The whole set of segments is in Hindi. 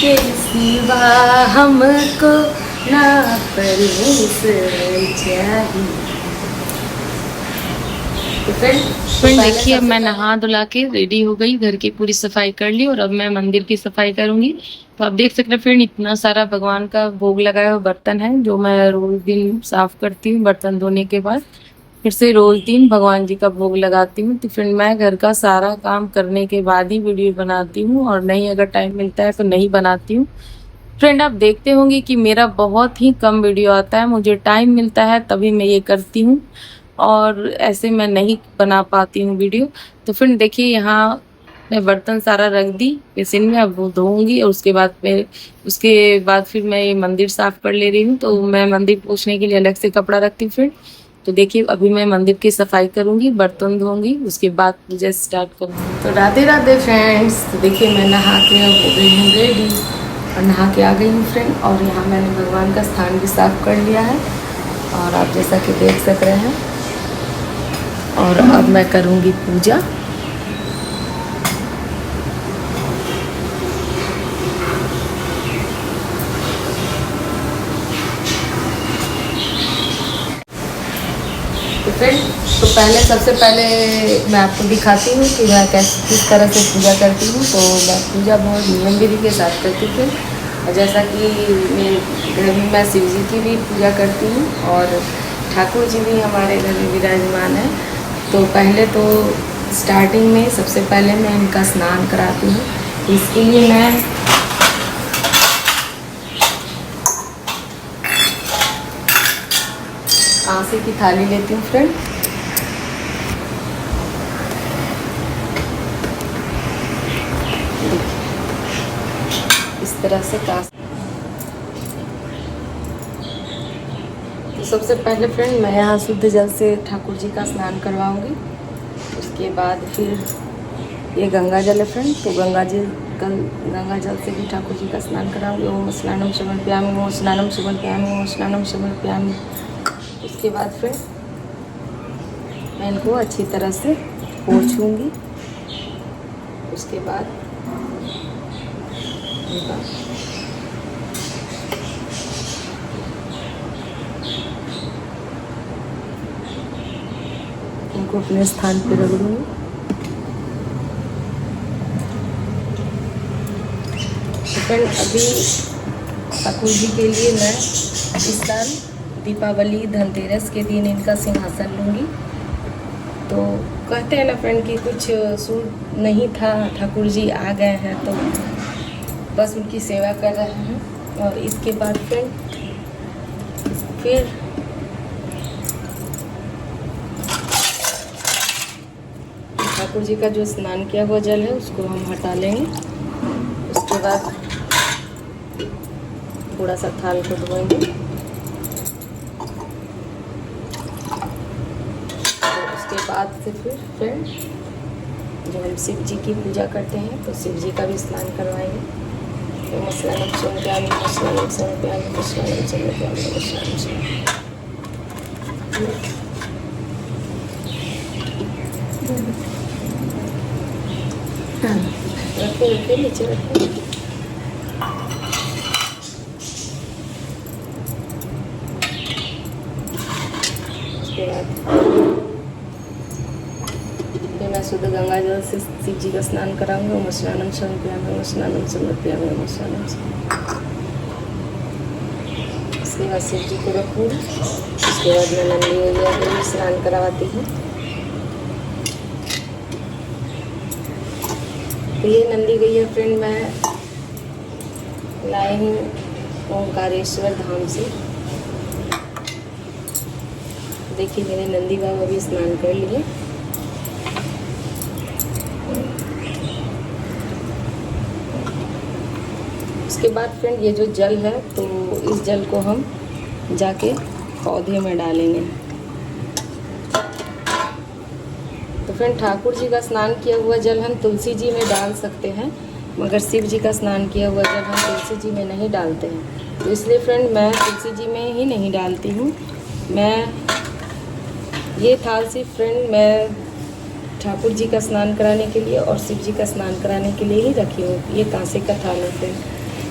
के सिवा हमको ना परमेश्वर चाहिए।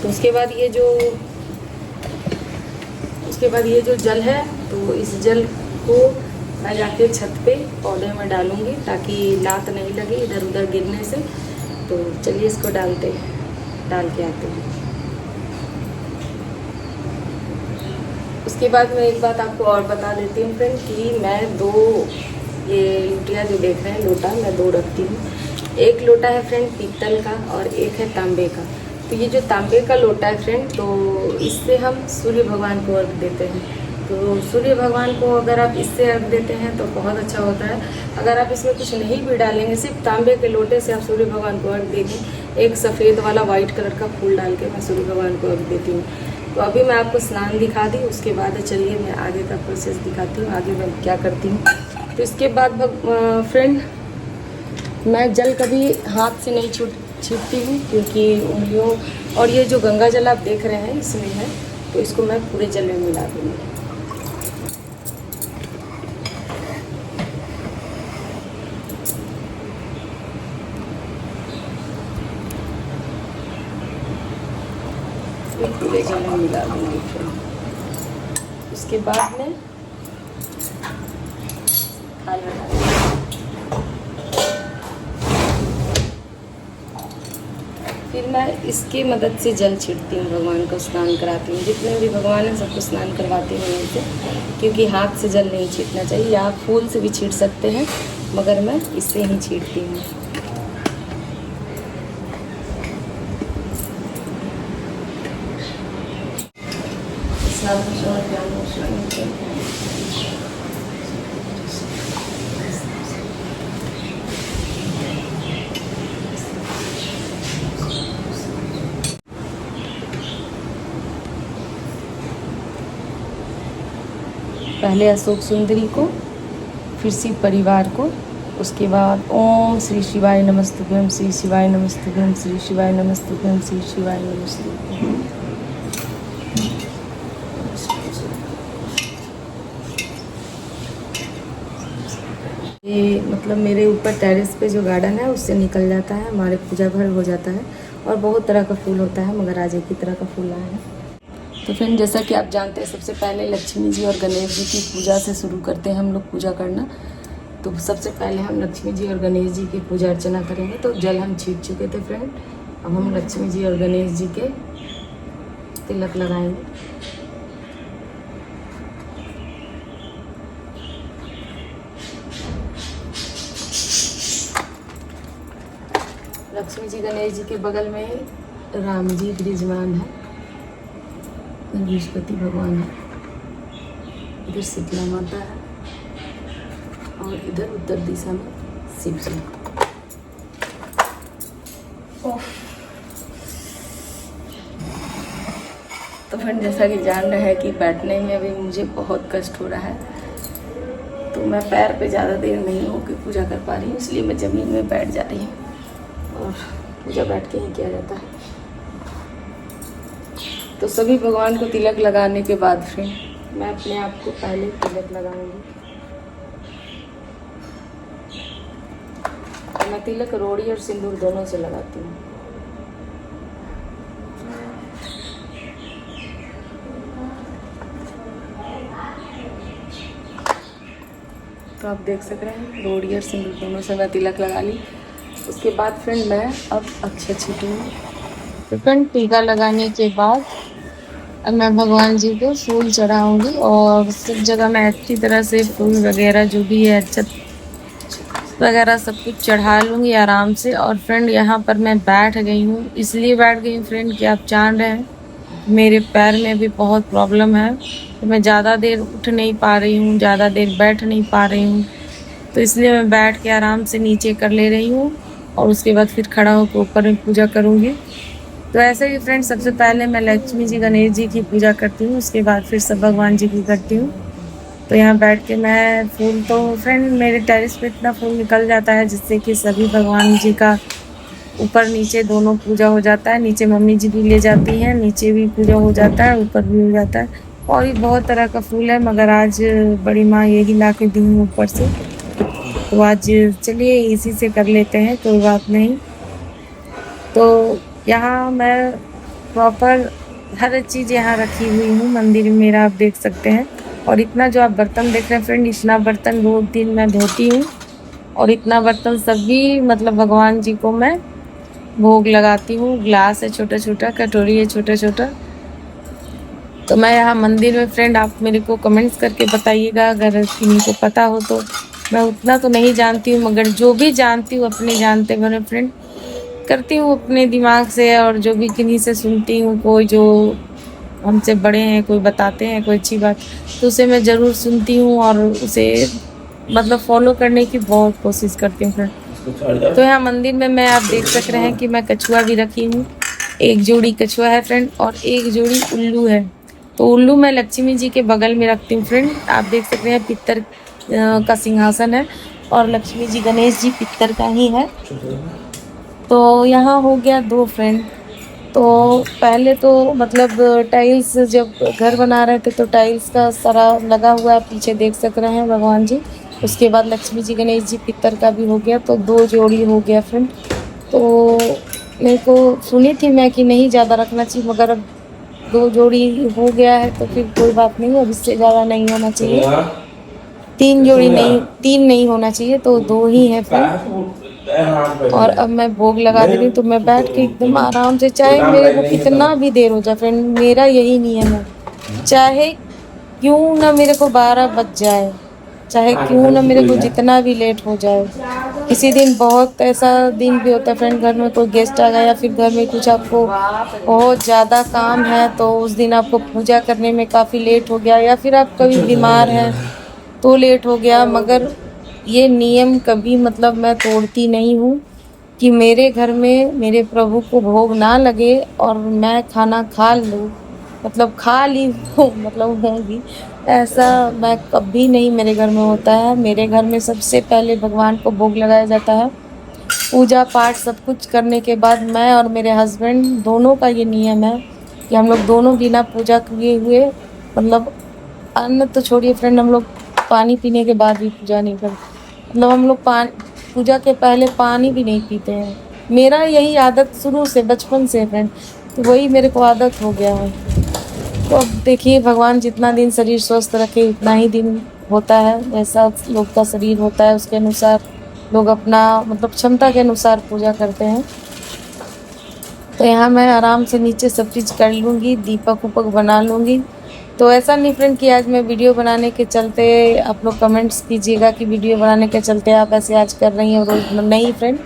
तो उसके बाद ये जो जल है, तो इस जल को मैं जाके छत पे पौधे में डालूँगी ताकि लात नहीं लगे इधर उधर गिरने से। तो चलिए इसको डाल के आते हैं। उसके बाद मैं एक बात आपको और बता देती हूँ फ्रेंड कि मैं ये लुटिया जो देख रहे हैं लोटा, मैं 2 रखती हूँ। एक लोटा है फ्रेंड पीतल का और एक है तांबे का। तो ये जो तांबे का लोटा है फ्रेंड, तो इससे हम सूर्य भगवान को अर्घ देते हैं। तो सूर्य भगवान को अगर आप इससे अर्घ देते हैं तो बहुत अच्छा होता है। अगर आप इसमें कुछ नहीं भी डालेंगे, सिर्फ तांबे के लोटे से आप सूर्य भगवान को अर्घ देंगे। एक सफ़ेद वाला वाइट कलर का फूल डाल के मैं सूर्य भगवान को अर्घ देती हूँ। तो अभी मैं आपको स्नान दिखा दी, उसके बाद चलिए मैं आगे का प्रोसेस दिखाती हूँ, आगे मैं क्या करती हूँ। तो इसके बाद फ्रेंड, मैं जल कभी हाथ से नहीं छींटती हूँ, क्योंकि उंगलियों और ये जो गंगा जल आप देख रहे हैं इसमें है, तो इसको मैं पूरे जल में मिला दूँगी। पूरे जल में मिला दूँगी। फिर उसके बाद में फिर मैं इसकी मदद से जल छिड़कती हूँ, भगवान को स्नान कराती हूँ। जितने भी भगवान हैं सबको स्नान करवाती हूँ इनसे, क्योंकि हाथ से जल नहीं छींटना चाहिए। या आप फूल से भी छींट सकते हैं, मगर मैं इससे ही छींटती हूँ। पहले अशोक सुंदरी को, फिर शिव परिवार को, उसके बाद ओम श्री शिवाय नमस्तुभ्यम, श्री शिवाय नमस्तुभ्यम, श्री शिवाय नमस्तुभ्यम, श्री शिवाय नमस्तुभ्यम। ये मतलब मेरे ऊपर टेरेस पे जो गार्डन है उससे निकल जाता है, हमारे पूजा घर हो जाता है। और बहुत तरह का फूल होता है, मगर आज एक ही तरह का फूल आया है। तो फ्रेंड, जैसा कि आप जानते हैं, सबसे पहले लक्ष्मी जी और गणेश जी की पूजा से शुरू करते हैं हम लोग पूजा करना। तो सबसे पहले हम लक्ष्मी जी और गणेश जी की पूजा अर्चना करेंगे। तो जल हम छींट चुके थे फ्रेंड, अब हम लक्ष्मी जी और गणेश जी के तिलक लगाएंगे। लक्ष्मी जी गणेश जी के बगल में राम जी विराजमान है, बृहस्पति भगवान है, इधर शीतला माता है और इधर उत्तर दिशा में शिव जी। तो फ्रेंड, जैसा कि जान रहे हैं कि बैठने में अभी मुझे बहुत कष्ट हो रहा है, तो मैं पैर पे ज़्यादा देर नहीं होकर पूजा कर पा रही हूँ, इसलिए मैं ज़मीन में बैठ जा रही हूँ। और पूजा बैठ के ही किया जाता है। तो सभी भगवान को तिलक लगाने के बाद फिर मैं अपने आप को पहले तिलक लगाऊंगी। तो मैं तिलक रोड़ी और सिंदूर दोनों से लगाती हूँ। तो आप देख सक रहे हैं, रोड़ी और सिंदूर दोनों से मैं तिलक लगा ली। उसके बाद फ्रेंड मैं अब अक्षत छीटूंगी। तो फ्रेंड, टीका लगाने के बाद अब मैं भगवान जी को फूल चढ़ाऊंगी और सब जगह मैं अच्छी तरह से फूल वगैरह जो भी है अक्षत वगैरह सब कुछ चढ़ा लूँगी आराम से। और फ्रेंड, यहाँ पर मैं बैठ गई हूँ, इसलिए बैठ गई हूँ फ्रेंड कि आप जान रहे हैं मेरे पैर में भी बहुत प्रॉब्लम है, तो मैं ज़्यादा देर उठ नहीं पा रही हूँ, ज़्यादा देर बैठ नहीं पा रही हूँ। तो इसलिए मैं बैठ के आराम से नीचे कर ले रही हूँ और उसके बाद फिर खड़ा होकर ऊपर में पूजा करूँगी। तो ऐसे ही फ्रेंड, सबसे पहले मैं लक्ष्मी जी गणेश जी की पूजा करती हूँ, उसके बाद फिर सब भगवान जी की करती हूँ। तो यहाँ बैठ के मैं फूल, तो फ्रेंड मेरे टेरेस पे इतना फूल निकल जाता है जिससे कि सभी भगवान जी का ऊपर नीचे दोनों पूजा हो जाता है। नीचे मम्मी जी भी ले जाती हैं, नीचे भी पूजा हो जाता है, ऊपर भी हो जाता है। और भी बहुत तरह का फूल है, मगर आज बड़ी माँ यही ला के दी हूँ ऊपर से, तो आज चलिए इसी से कर लेते हैं, कोई बात नहीं। तो यहाँ मैं प्रॉपर हर चीज़ यहाँ रखी हुई हूँ मंदिर में मेरा, आप देख सकते हैं। और इतना जो आप बर्तन देख रहे हैं फ्रेंड, इतना बर्तन रोज दिन मैं धोती हूँ। और इतना बर्तन सभी मतलब भगवान जी को मैं भोग लगाती हूँ। ग्लास है छोटा छोटा, कटोरी है छोटा छोटा। तो मैं यहाँ मंदिर में फ्रेंड, आप मेरे को कमेंट्स करके बताइएगा अगर किन्हीं को पता हो तो। मैं उतना तो नहीं जानती हूँ, मगर जो भी जानती हूँ अपने जानते हुए फ्रेंड करती हूँ अपने दिमाग से। और जो भी किन्हीं से सुनती हूँ, कोई जो हमसे बड़े हैं, कोई बताते हैं कोई अच्छी बात, तो उसे मैं ज़रूर सुनती हूँ और उसे मतलब फॉलो करने की बहुत कोशिश करती हूँ फ्रेंड। तो यहाँ मंदिर में मैं, आप देख सक रहे हैं कि मैं कछुआ भी रखी हूँ। एक जोड़ी कछुआ है फ्रेंड और एक जोड़ी उल्लू है। तो उल्लू मैं लक्ष्मी जी के बगल में रखती हूँ फ्रेंड। आप देख सकते हैं पित्तर का सिंहासन है और लक्ष्मी जी गणेश जी पित्तर का ही है। तो यहाँ हो गया 2 फ्रेंड। तो पहले तो मतलब टाइल्स जब घर बना रहे थे तो टाइल्स का सारा लगा हुआ है, पीछे देख सक रहे हैं भगवान जी। उसके बाद लक्ष्मी जी गणेश जी पित्तर का भी हो गया, तो 2 जोड़ी हो गया फ्रेंड। तो मेरे को सुनी थी मैं कि नहीं ज़्यादा रखना चाहिए, मगर अब 2 जोड़ी हो गया है तो फिर कोई बात नहीं, अब इससे ज़्यादा नहीं होना चाहिए। 3 जोड़ी नहीं, 3 नहीं होना चाहिए, तो 2 ही है फ्रेंड। और अब मैं भोग लगा दे रही हूँ। तो मैं बैठ के एकदम आराम से, चाहे मेरे को कितना भी देर हो जाए फ्रेंड, मेरा यही नियम है, चाहे क्यों ना मेरे को 12 बज जाए, चाहे क्यों ना मेरे को जितना भी लेट हो जाए। किसी दिन बहुत ऐसा दिन भी होता है फ्रेंड, घर में कोई गेस्ट आ गया या फिर घर में कुछ आपको बहुत ज़्यादा काम है, तो उस दिन आपको पूजा करने में काफ़ी लेट हो गया, या फिर आप कभी बीमार हैं तो लेट हो गया। मगर ये नियम कभी मतलब मैं तोड़ती नहीं हूँ कि मेरे घर में मेरे प्रभु को भोग ना लगे और मैं खाना खा लूँ, मतलब खा ली हूँ मतलब होंगी, ऐसा मैं कभी नहीं मेरे घर में होता है। मेरे घर में सबसे पहले भगवान को भोग लगाया जाता है। पूजा पाठ सब कुछ करने के बाद मैं और मेरे हस्बैंड दोनों का ये नियम है कि हम लोग दोनों बिना पूजा किए हुए, मतलब अन्न तो छोड़िए फ्रेंड, हम लोग पानी पीने के बाद भी पूजा नहीं करते। मतलब हम लोग पूजा के पहले पानी भी नहीं पीते हैं। मेरा यही आदत शुरू से बचपन से फ्रेंड, तो वही मेरे को आदत हो गया है। तो अब देखिए भगवान जितना दिन शरीर स्वस्थ रखे उतना ही दिन होता है, वैसा लोग का शरीर होता है, उसके अनुसार लोग अपना मतलब क्षमता के अनुसार पूजा करते हैं। तो यहाँ मैं आराम से नीचे सब चीज़ कर लूँगी, दीपक उपक बना लूँगी। तो ऐसा नहीं फ्रेंड कि आज मैं वीडियो बनाने के चलते आप लोग कमेंट्स कीजिएगा कि वीडियो बनाने के चलते आप ऐसे आज कर रही हैं रोज़, नहीं फ्रेंड।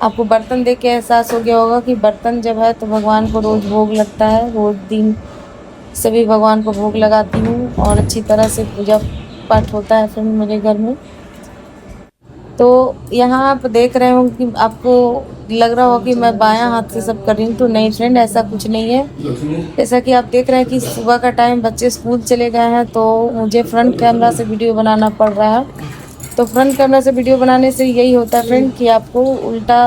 आपको बर्तन देख के एहसास हो गया होगा कि बर्तन जब है तो भगवान को रोज़ भोग लगता है। रोज़ दिन सभी भगवान को भोग लगाती हूँ और अच्छी तरह से पूजा पाठ होता है फ्रेंड मेरे घर में। तो यहाँ आप देख रहे हो कि आपको लग रहा हो कि मैं बायां हाथ से सब कर रही हूँ, तो नहीं फ्रेंड, ऐसा कुछ नहीं है। जैसा कि आप देख रहे हैं कि सुबह का टाइम, बच्चे स्कूल चले गए हैं, तो मुझे फ्रंट कैमरा से वीडियो बनाना पड़ रहा है। तो फ्रंट कैमरा से वीडियो बनाने से यही होता है फ्रेंड कि आपको उल्टा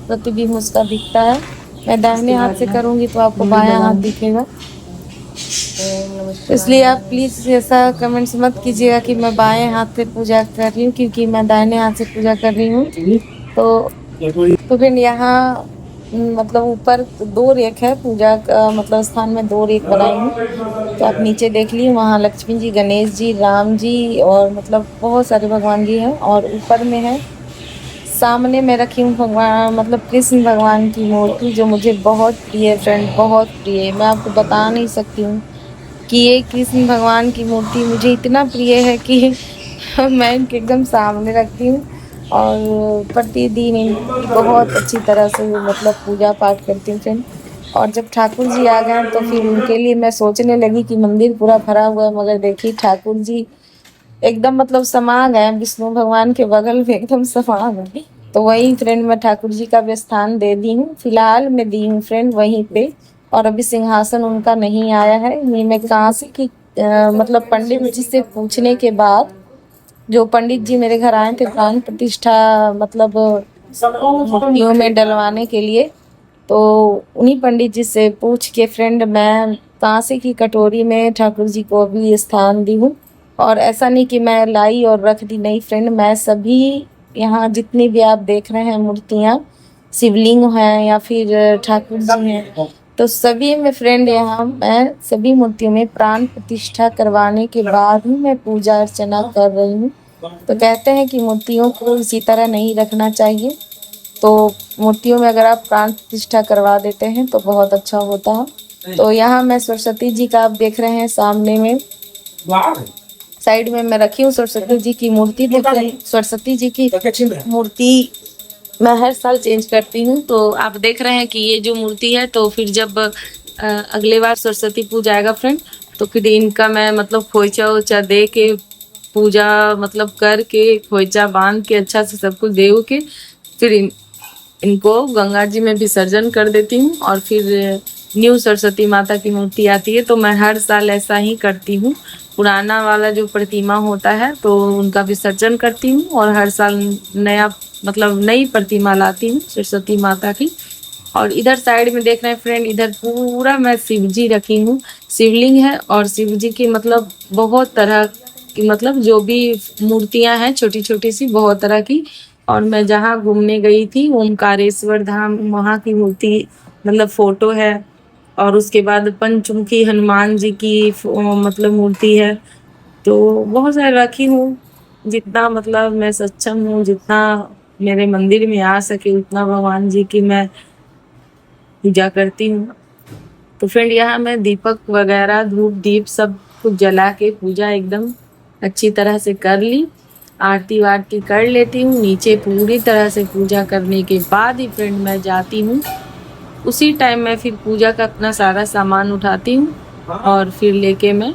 प्रतिबिंब उसका दिखता है। मैं दाहिने हाथ से करूँगी तो आपको बायां हाथ दिखेगा। इसलिए आप प्लीज़ ऐसा कमेंट्स मत कीजिएगा कि मैं बाएं हाथ से पूजा कर रही हूँ, क्योंकि मैं दाहिने हाथ से पूजा कर रही हूँ। तो फिर यहाँ मतलब ऊपर 2 रेक है, पूजा का मतलब स्थान में 2 रेक बनाई हूँ। तो आप नीचे देख लीजिए, वहाँ लक्ष्मी जी, गणेश जी, राम जी और मतलब बहुत सारे भगवान जी हैं। और ऊपर में है, सामने मैं रखी हूँ भगवान मतलब कृष्ण भगवान की मूर्ति, जो मुझे बहुत प्रिय है फ्रेंड, बहुत प्रिय है। मैं आपको बता नहीं सकती हूँ कि ये कृष्ण भगवान की मूर्ति मुझे इतना प्रिय है कि मैं इनके एकदम सामने रखती हूँ और प्रतिदिन इनकी बहुत अच्छी तरह से मतलब पूजा पाठ करती हूँ फ्रेंड। और जब ठाकुर जी आ गए तो फिर उनके लिए मैं सोचने लगी कि मंदिर पूरा भरा हुआ है, मगर देखिए ठाकुर जी एकदम मतलब समा गए, विष्णु भगवान के बगल में एकदम समा गए। तो वही फ्रेंड मैं ठाकुर जी का भी स्थान दे दी हूँ, फिलहाल मैं दी हूँ फ्रेंड वहीं पे। और अभी सिंहासन उनका नहीं आया है, ये मैं काशी की मतलब पंडित जी से पूछने के बाद, जो पंडित जी मेरे घर आए थे प्राण प्रतिष्ठा मतलब मूर्तियों में डलवाने के लिए, तो उन्हीं पंडित जी से पूछ के फ्रेंड मैं कांसे की कटोरी में ठाकुर जी को अभी स्थान दी हूँ। और ऐसा नहीं कि मैं लाई और रख दी, नहीं फ्रेंड, मैं सभी यहाँ जितनी भी आप देख रहे हैं मूर्तियाँ, शिवलिंग हैं या फिर ठाकुर जी हैं, तो सभी में फ्रेंड यहाँ मैं सभी मूर्तियों में प्राण प्रतिष्ठा करवाने के बाद ही मैं पूजा अर्चना कर रही हूँ। तो कहते हैं कि मूर्तियों को इसी तरह नहीं रखना चाहिए, तो मूर्तियों में अगर आप प्राण प्रतिष्ठा करवा देते हैं तो बहुत अच्छा होता है। तो यहाँ मैं सरस्वती जी का आप देख रहे हैं सामने में साइड में मैं रखी हूँ सरस्वती जी की मूर्ति। देख रहे हैं सरस्वती जी की मूर्ति मैं हर साल चेंज करती हूँ। तो आप देख रहे हैं कि ये जो मूर्ति है, तो फिर जब अगले बार सरस्वती पूजा आएगा फ्रेंड, तो फिर इनका मैं मतलब खोइचा वोचा दे के पूजा मतलब करके खोइचा बांध के अच्छा से सब कुछ दे के फिर इनको गंगा जी में विसर्जन कर देती हूँ। और फिर न्यू सरस्वती माता की मूर्ति आती है, तो मैं हर साल ऐसा ही करती हूँ। पुराना वाला जो प्रतिमा होता है तो उनका विसर्जन करती हूँ और हर साल नया मतलब नई प्रतिमा लाती हूँ सरस्वती माता की। और इधर साइड में देख रहे हैं फ्रेंड, इधर पूरा मैं शिव जी रखी हूँ। शिवलिंग है और शिव जी की मतलब बहुत तरह की मतलब जो भी मूर्तियाँ हैं छोटी छोटी सी बहुत तरह की। और मैं जहाँ घूमने गई थी ओमकारेश्वर धाम, वहाँ की मूर्ति मतलब फोटो है। और उसके बाद पंचमुखी हनुमान जी की मतलब मूर्ति है। तो बहुत सारे रखी हूँ, जितना मतलब मैं सक्षम हूँ, जितना मेरे मंदिर में आ सके उतना भगवान जी की मैं पूजा करती हूँ। तो फ्रेंड यहाँ मैं दीपक वगैरह धूप दीप सब कुछ जला के पूजा एकदम अच्छी तरह से कर ली, आरती वारती कर लेती हूँ। नीचे पूरी तरह से पूजा करने के बाद ही फ्रेंड मैं जाती हूँ। उसी टाइम मैं फिर पूजा का अपना सारा सामान उठाती हूँ और फिर लेके मैं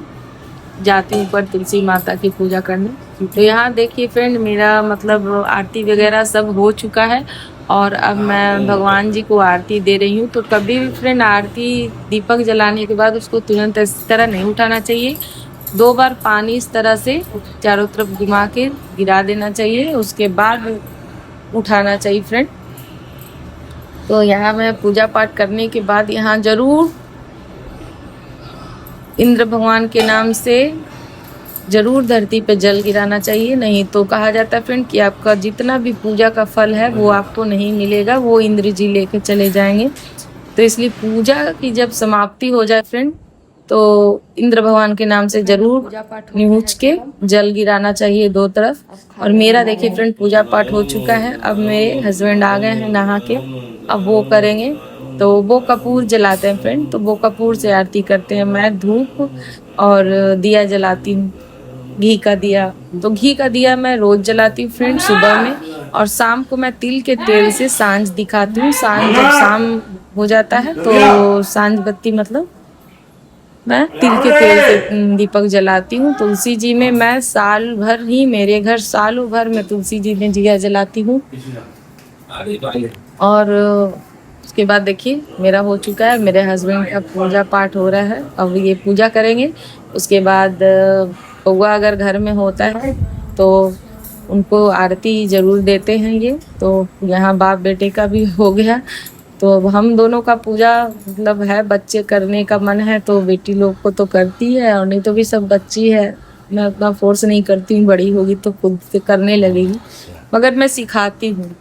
जाती हूँ ऊपर तुलसी माता की पूजा करने। तो यहाँ देखिए फ्रेंड मेरा मतलब आरती वगैरह सब हो चुका है और अब मैं भगवान जी को आरती दे रही हूँ। तो कभी भी फ्रेंड आरती दीपक जलाने के बाद उसको तुरंत इस तरह नहीं उठाना चाहिए, 2 बार पानी इस तरह से चारों तरफ घुमा के गिरा देना चाहिए, उसके बाद उठाना चाहिए फ्रेंड। तो यहाँ मैं पूजा पाठ करने के बाद यहाँ जरूर इंद्र भगवान के नाम से जरूर धरती पे जल गिराना चाहिए। नहीं तो कहा जाता है फ्रेंड कि आपका जितना भी पूजा का फल है वो आपको नहीं मिलेगा, वो इंद्र जी लेके चले जाएंगे। तो इसलिए पूजा की जब समाप्ति हो जाए फ्रेंड, तो इंद्र भगवान के नाम से जरूर निहुच के जल गिराना चाहिए 2 तरफ। और मेरा देखिए फ्रेंड पूजा पाठ हो चुका है। अब मेरे हस्बैंड आ गए हैं नहा के, अब वो करेंगे। तो वो कपूर जलाते हैं फ्रेंड, तो वो कपूर से आरती करते हैं। मैं धूप और दिया जलाती हूँ, घी का दिया। तो घी का दिया मैं रोज जलाती हूँ फ्रेंड सुबह में, और शाम को मैं तिल के तेल से सांझ दिखाती हूँ। सांझ जब शाम हो जाता है तो सांझ बत्ती मतलब मैं तिल के तेल से दीपक जलाती हूँ। तुलसी जी में मैं साल भर ही, मेरे घर सालों भर मैं तुलसी जी में दिया जलाती हूँ। और उसके बाद देखिए मेरा हो चुका है, मेरे हस्बैंड का पूजा पाठ हो रहा है। अब ये पूजा करेंगे, उसके बाद बउआ अगर घर में होता है तो उनको आरती जरूर देते हैं ये। तो यहाँ बाप बेटे का भी हो गया, तो अब हम दोनों का पूजा मतलब है, बच्चे करने का मन है तो बेटी लोग को तो करती है, और नहीं तो भी सब बच्ची है, मैं उतना फोर्स नहीं करती हूँ, बड़ी होगी तो खुद से करने लगेगी। मगर मैं सिखाती हूँ,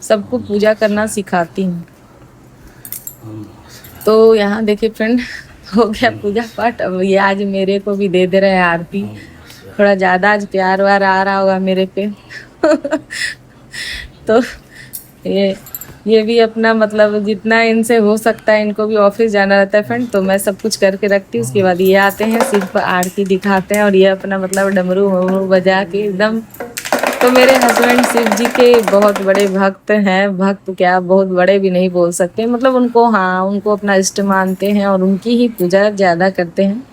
सबको पूजा करना सिखाती हूँ। तो यहाँ देखिए फ्रेंड हो गया पूजा पाठ। अब ये आज मेरे को भी दे दे रहे हैं आरती, थोड़ा ज़्यादा आज प्यार वार आ रहा होगा मेरे पे तो ये भी अपना मतलब जितना इनसे हो सकता है, इनको भी ऑफिस जाना रहता है फ्रेंड, तो मैं सब कुछ करके रखती हूँ। उसके बाद ये आते हैं, सिर्फ आरती दिखाते हैं, और ये अपना मतलब डमरू वमरू बजा के एकदम। तो मेरे हस्बैंड शिव जी के बहुत बड़े भक्त हैं, भक्त क्या बहुत बड़े भी नहीं बोल सकते, मतलब उनको हाँ उनको अपना इष्ट मानते हैं और उनकी ही पूजा ज़्यादा करते हैं।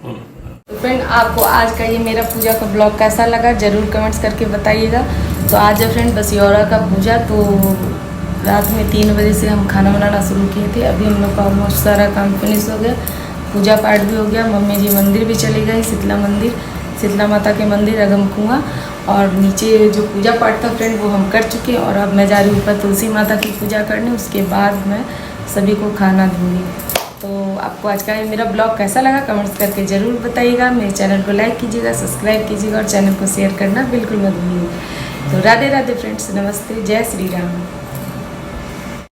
तो फ्रेंड आपको आज का ये मेरा पूजा का ब्लॉग कैसा लगा जरूर कमेंट्स करके बताइएगा। तो आज है फ्रेंड बसियौरा का पूजा, तो रात में 3 बजे से हम खाना बनाना शुरू किए थे। अभी हम लोग का ऑलमोस्ट सारा काम फिनिश हो गया, पूजा पाठ भी हो गया। मम्मी जी मंदिर भी चली गई, शीतला मंदिर, शीतला माता के मंदिर अगम कुआं। और नीचे जो पूजा पाठ था फ्रेंड वो हम कर चुके हैं, और अब मैं जा रही हूँ ऊपर तुलसी माता की पूजा करने, उसके बाद मैं सभी को खाना दूँगी। तो आपको आज का ये मेरा ब्लॉग कैसा लगा कमेंट्स करके ज़रूर बताइएगा। मेरे चैनल को लाइक कीजिएगा, सब्सक्राइब कीजिएगा और चैनल को शेयर करना बिल्कुल मत भूलिएगा। तो राधे राधे फ्रेंड्स, नमस्ते, जय श्री राम।